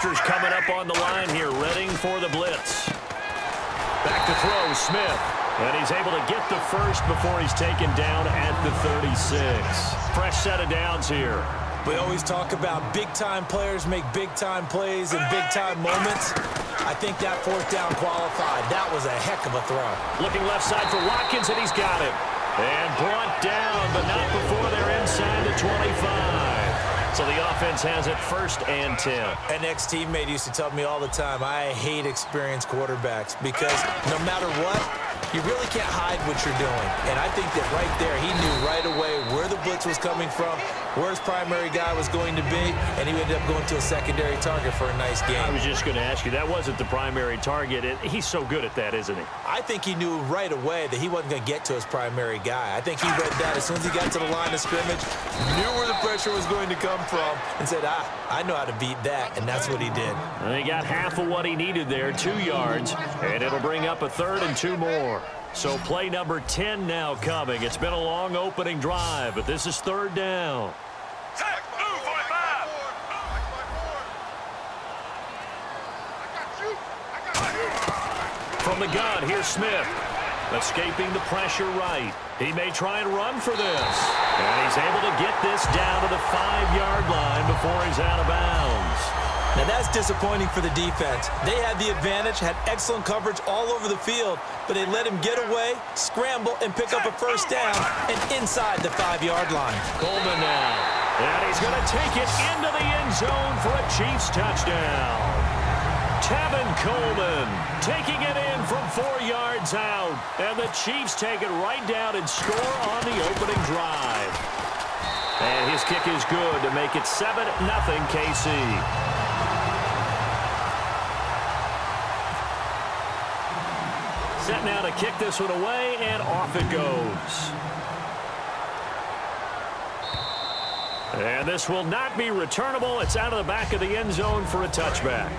Pressures coming up on the line here, readying for the blitz. Back to throw, Smith. And he's able to get the first before he's taken down at the 36. Fresh set of downs here. We always talk about big-time players make big-time plays in big-time moments. I think that fourth down qualified. That was a heck of a throw. Looking left side for Watkins, and he's got him. And brought down, but not before they're inside the 25. So the offense has it 1st and 10. An ex-teammate used to tell me all the time, I hate experienced quarterbacks because no matter what, you really can't hide what you're doing. And I think that right there, he knew right away where the blitz was coming from, where his primary guy was going to be, and he ended up going to a secondary target for a nice game. I was just going to ask you, that wasn't the primary target. He's so good at that, isn't he? I think he knew right away that he wasn't going to get to his primary guy. I think he read that as soon as he got to the line of scrimmage, knew where the pressure was going to come from, and said, I know how to beat that, and that's what he did. And he got half of what he needed there, 2 yards, and it'll bring up a 3rd and 2 more. So play number 10 now coming. It's been a long opening drive, but this is 3rd down. From the gun, here's Smith. Escaping the pressure right. He may try and run for this. And he's able to get this down to the 5-yard line before he's out of bounds. Now that's disappointing for the defense. They had the advantage, had excellent coverage all over the field, but they let him get away, scramble, and pick up a 1st down and inside the 5-yard line. Coleman now. And he's going to take it into the end zone for a Chiefs touchdown. Tevin Coleman taking it in from 4 yards out. And the Chiefs take it right down and score on the opening drive. And his kick is good to make it 7-0 KC. Set now to kick this one away, and off it goes. And this will not be returnable. It's out of the back of the end zone for a touchback.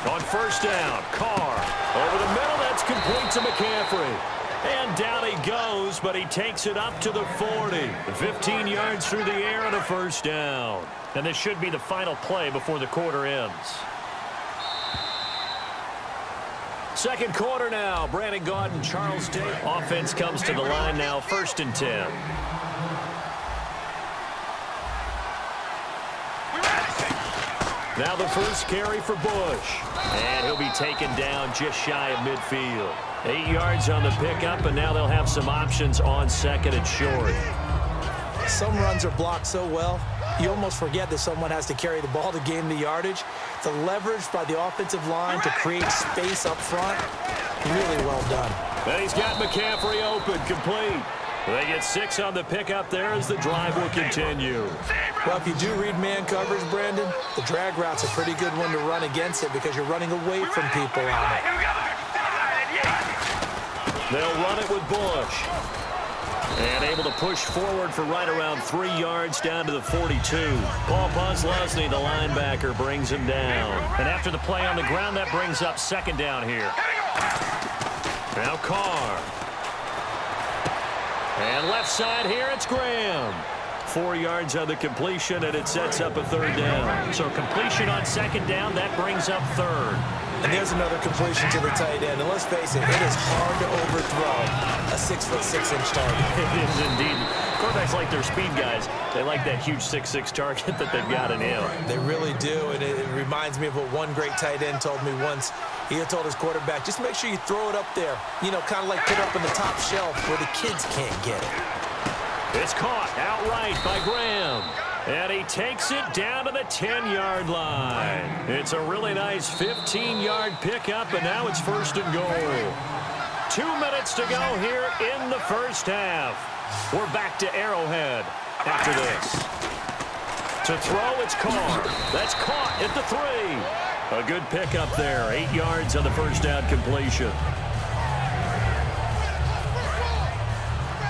On 1st down, Carr. Over the middle, that's complete to McCaffrey. And down he goes, but he takes it up to the 40. 15 yards through the air and a 1st down. And this should be the final play before the quarter ends. Second quarter now. Brandon Gaudin, Charles Day. Offense comes to the line now, 1st and 10. Now the first carry for Bush. And he'll be taken down just shy of midfield. 8 yards on the pickup, and now they'll have some options on 2nd and short. Some runs are blocked so well, you almost forget that someone has to carry the ball to gain the yardage. The leverage by the offensive line to create space up front, really well done. And he's got McCaffrey open, complete. They get 6 on the pickup there as the drive will continue. Well, if you do read man coverage, Brandon, the drag route's a pretty good one to run against it because you're running away from people on it. They'll run it with Bush. And able to push forward for right around 3 yards down to the 42. Paul Posluszny, the linebacker, brings him down. And after the play on the ground, that brings up 2nd down here. Now Carr. And left side here, it's Graham. 4 yards on the completion, and it sets up a 3rd down. So completion on 2nd down, that brings up 3rd. And there's another completion to the tight end. And let's face it, it is hard to overthrow a 6'6" target. It is indeed. Quarterbacks like their speed guys. They like that huge 6'6" target that they've got in him. They really do, and it reminds me of what one great tight end told me once. He had told his quarterback, just make sure you throw it up there. You know, kind of like put it up on the top shelf where the kids can't get it. It's caught outright by Graham. And he takes it down to the 10-yard line. It's a really nice 15-yard pickup, and now it's 1st and goal. 2 minutes to go here in the first half. We're back to Arrowhead after this. To throw, it's Carr. That's caught at the 3. A good pickup there. 8 yards on the first down completion.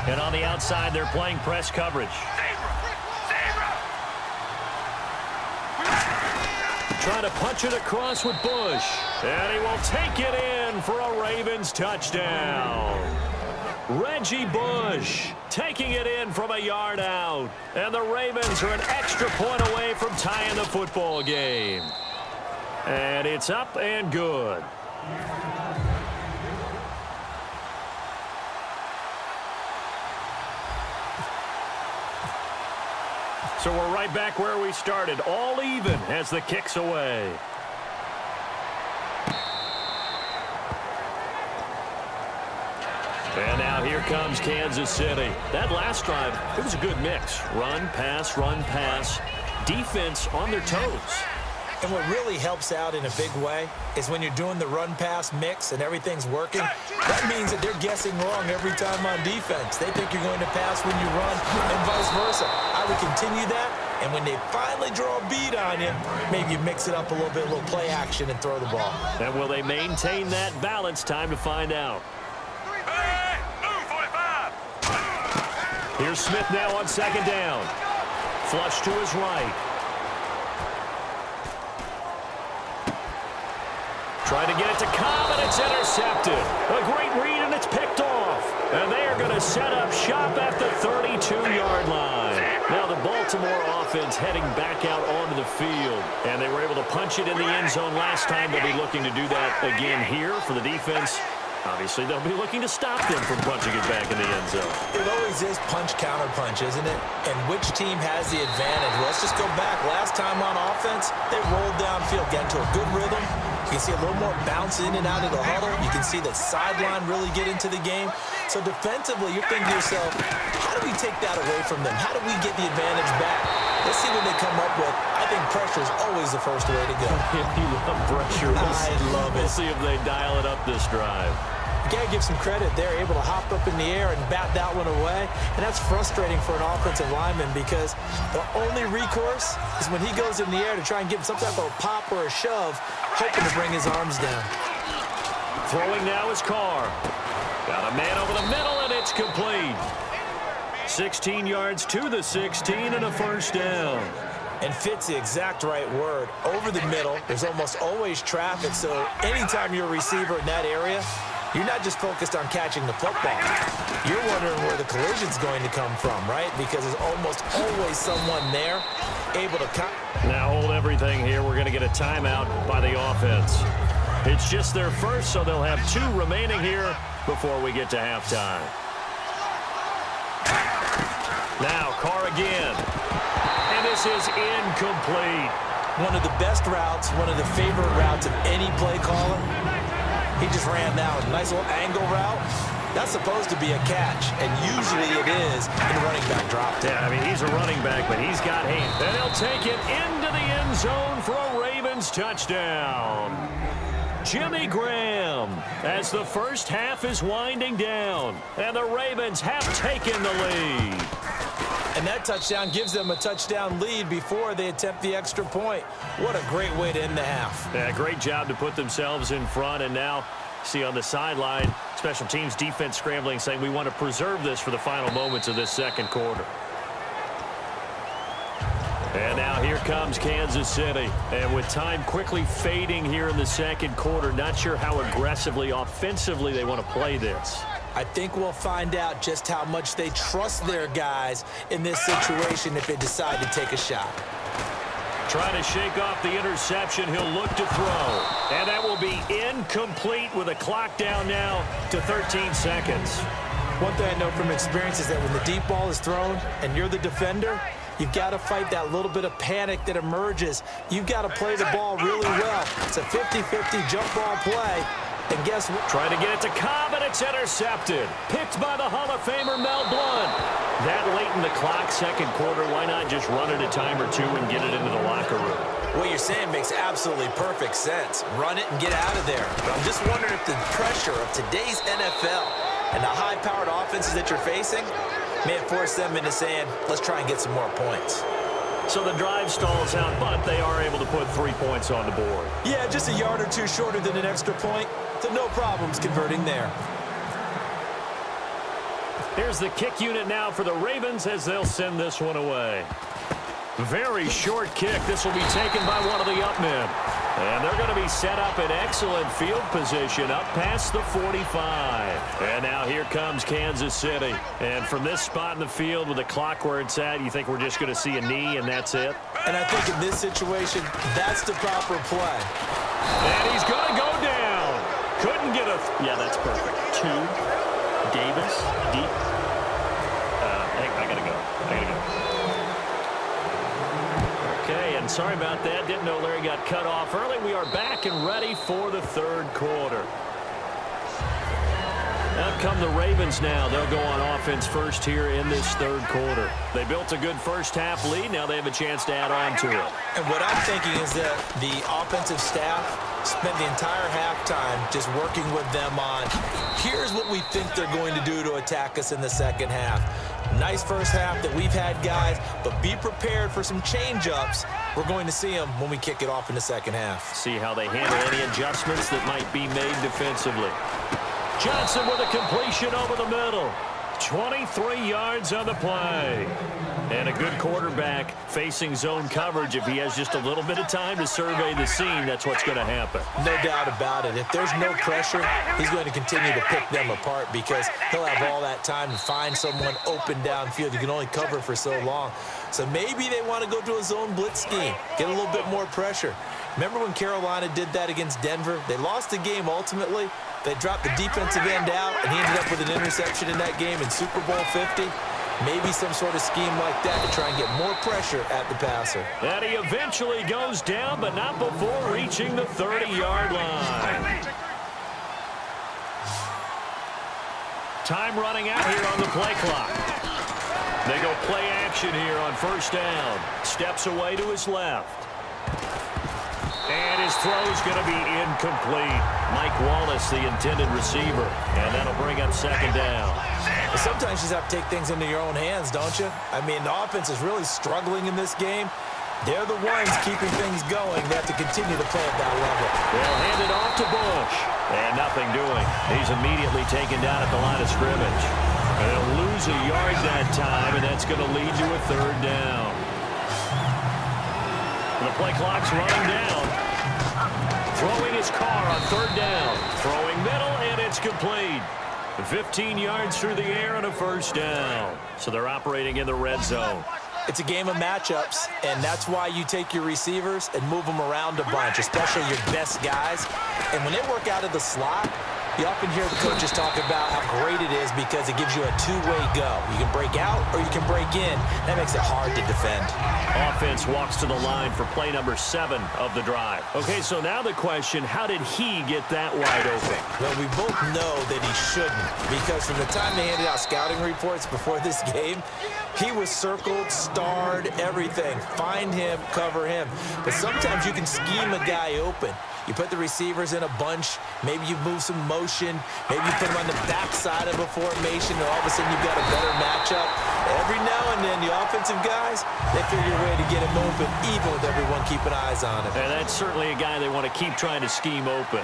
And on the outside, they're playing press coverage. Trying to punch it across with Bush. And he will take it in for a Ravens touchdown. Reggie Bush taking it in from a yard out. And the Ravens are an extra point away from tying the football game. And it's up and good. So we're right back where we started, all even as the kick's away. And now here comes Kansas City. That last drive, it was a good mix. Run, pass, defense on their toes. And what really helps out in a big way is when you're doing the run-pass mix and everything's working, that means that they're guessing wrong every time on defense. They think you're going to pass when you run and vice versa. I would continue that, and when they finally draw a beat on you, maybe you mix it up a little bit, a little play action and throw the ball. And will they maintain that balance? Time to find out. Here's Smith now on second down. Flush to his right. Trying to get it to Cobb, and it's intercepted. A great read, and it's picked off. And they are going to set up shop at the 32-yard line. Now the Baltimore offense heading back out onto the field. And they were able to punch it in the end zone last time. They'll be looking to do that again here for the defense. Obviously, they'll be looking to stop them from punching it back in the end zone. It always is punch-counter-punch, isn't it? And which team has the advantage? Well, let's just go back. Last time on offense, they rolled downfield, get into a good rhythm. You can see a little more bounce in and out of the huddle. You can see the sideline really get into the game. So defensively, you're thinking to yourself, how do we take that away from them? How do we get the advantage back? Let's see what they come up with. I think pressure is always the first way to go. You love pressure. I love it. We'll see if they dial it up this drive. You got to give some credit. They're able to hop up in the air and bat that one away. And that's frustrating for an offensive lineman because the only recourse is when he goes in the air to try and give him some type of a pop or a shove, hoping to bring his arms down. Throwing now is Carr. Got a man over the middle, and it's complete. 16 yards to the 16 and a first down. And fits the exact right word. Over the middle, there's almost always traffic, so anytime you're a receiver in that area, you're not just focused on catching the football. You're wondering where the collision's going to come from, right? Because there's almost always someone there able to cut. Now hold everything here. We're going to get a timeout by the offense. It's just their first, so they'll have 2 remaining here before we get to halftime. Now Carr again. And this is incomplete. One of the best routes, one of the favorite routes of any play caller. He just ran down a nice little angle route. That's supposed to be a catch, and usually it is in the running back drop. Yeah, I mean, he's a running back, but he's got hands. And he'll take it into the end zone for a Ravens touchdown. Jimmy Graham as the first half is winding down, and the Ravens have taken the lead. And that touchdown gives them a touchdown lead before they attempt the extra point. What a great way to end the half. Yeah, great job to put themselves in front. And now, see on the sideline, special teams defense scrambling, saying we want to preserve this for the final moments of this second quarter. And now here comes Kansas City. And with time quickly fading here in the second quarter, not sure how aggressively, offensively they want to play this. I think we'll find out just how much they trust their guys in this situation if they decide to take a shot. Trying to shake off the interception. He'll look to throw. And that will be incomplete with a clock down now to 13 seconds. One thing I know from experience is that when the deep ball is thrown and you're the defender, you've got to fight that little bit of panic that emerges. You've got to play the ball really well. It's a 50-50 jump ball play. And guess what? Trying to get it to Cobb, and it's intercepted. Picked by the Hall of Famer, Mel Blount. That late in the clock, second quarter, why not just run it a time or two and get it into the locker room? What you're saying makes absolutely perfect sense. Run it and get out of there. But I'm just wondering if the pressure of today's NFL and the high-powered offenses that you're facing may have forced them into saying, let's try and get some more points. So the drive stalls out, but they are able to put 3 points on the board. Yeah, just a yard or two shorter than an extra point. So no problems converting there. Here's the kick unit now for the Ravens as they'll send this one away. Very short kick. This will be taken by one of the up men. And they're going to be set up in excellent field position up past the 45. And now here comes Kansas City. And from this spot in the field with the clock where it's at, you think we're just going to see a knee and that's it? And I think in this situation, that's the proper play. And he's going to go down. Couldn't get a... Yeah, that's perfect. 2, Davis, deep. Hey, I got to go. Okay, and sorry about that. Didn't know Larry got cut off early. We are back and ready for the third quarter. Out come the Ravens now. They'll go on offense first here in this third quarter. They built a good first half lead. Now they have a chance to add on to it. And what I'm thinking is that the offensive staff spent the entire halftime just working with them on, here's what we think they're going to do to attack us in the second half. Nice first half that we've had, guys, but be prepared for some change-ups. We're going to see them when we kick it off in the second half. See how they handle any adjustments that might be made defensively. Johnson with a completion over the middle. 23 yards on the play. And a good quarterback facing zone coverage. If he has just a little bit of time to survey the scene, that's what's going to happen. No doubt about it. If there's no pressure, he's going to continue to pick them apart because he'll have all that time to find someone open downfield. You can only cover for so long. So maybe they want to go to a zone blitz scheme, get a little bit more pressure. Remember when Carolina did that against Denver? They lost the game ultimately. They dropped the defensive end out, and he ended up with an interception in that game in Super Bowl 50. Maybe some sort of scheme like that to try and get more pressure at the passer. And he eventually goes down, but not before reaching the 30-yard line. Time running out here on the play clock. They go play action here on first down. Steps away to his left. And his throw is going to be incomplete. Mike Wallace, the intended receiver. And that'll bring up second down. But sometimes you just have to take things into your own hands, don't you? I mean, the offense is really struggling in this game. They're the ones keeping things going. They have to continue to play at that level. They'll hand it off to Bush. And nothing doing. He's immediately taken down at the line of scrimmage. And they'll lose a yard that time, and that's going to lead to a third down. The play clock's running down. Throwing his car on third down. Throwing middle, and it's complete. 15 yards through the air and a first down. So they're operating in the red zone. It's a game of matchups, and that's why you take your receivers and move them around a bunch, especially your best guys. And when they work out of the slot, you often hear the coaches talk about how great it is because it gives you a two-way go. You can break out or you can break in. That makes it hard to defend. Offense walks to the line for play number 7 of the drive. Okay, so now the question, how did he get that wide open? Well, we both know that he shouldn't because from the time they handed out scouting reports before this game, he was circled, starred, everything. Find him, cover him. But sometimes you can scheme a guy open. You put the receivers in a bunch. Maybe you move some motion. Maybe you put them on the backside of a formation, and all of a sudden you've got a better matchup. Every now and then, the offensive guys, they figure a way to get him open, even with everyone keeping eyes on him. And that's certainly a guy they want to keep trying to scheme open.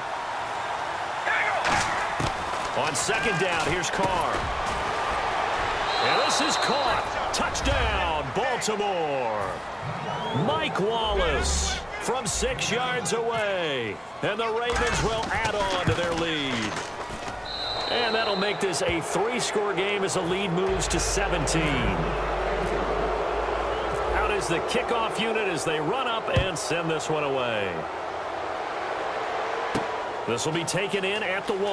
On second down, here's Carr. And this is caught. Touchdown, Baltimore. Mike Wallace from 6 yards away. And the Ravens will add on to their lead. And that'll make this a 3-score game as the lead moves to 17. Out is the kickoff unit as they run up and send this one away. This will be taken in at the 1.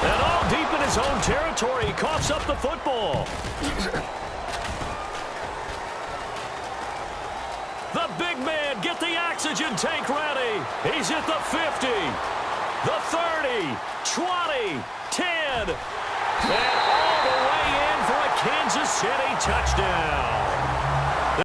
And all deep in his own territory, he coughs up the football. The big man, get the oxygen tank ready. He's at the 50, the 30, 20, 10, and all the way in for a Kansas City touchdown.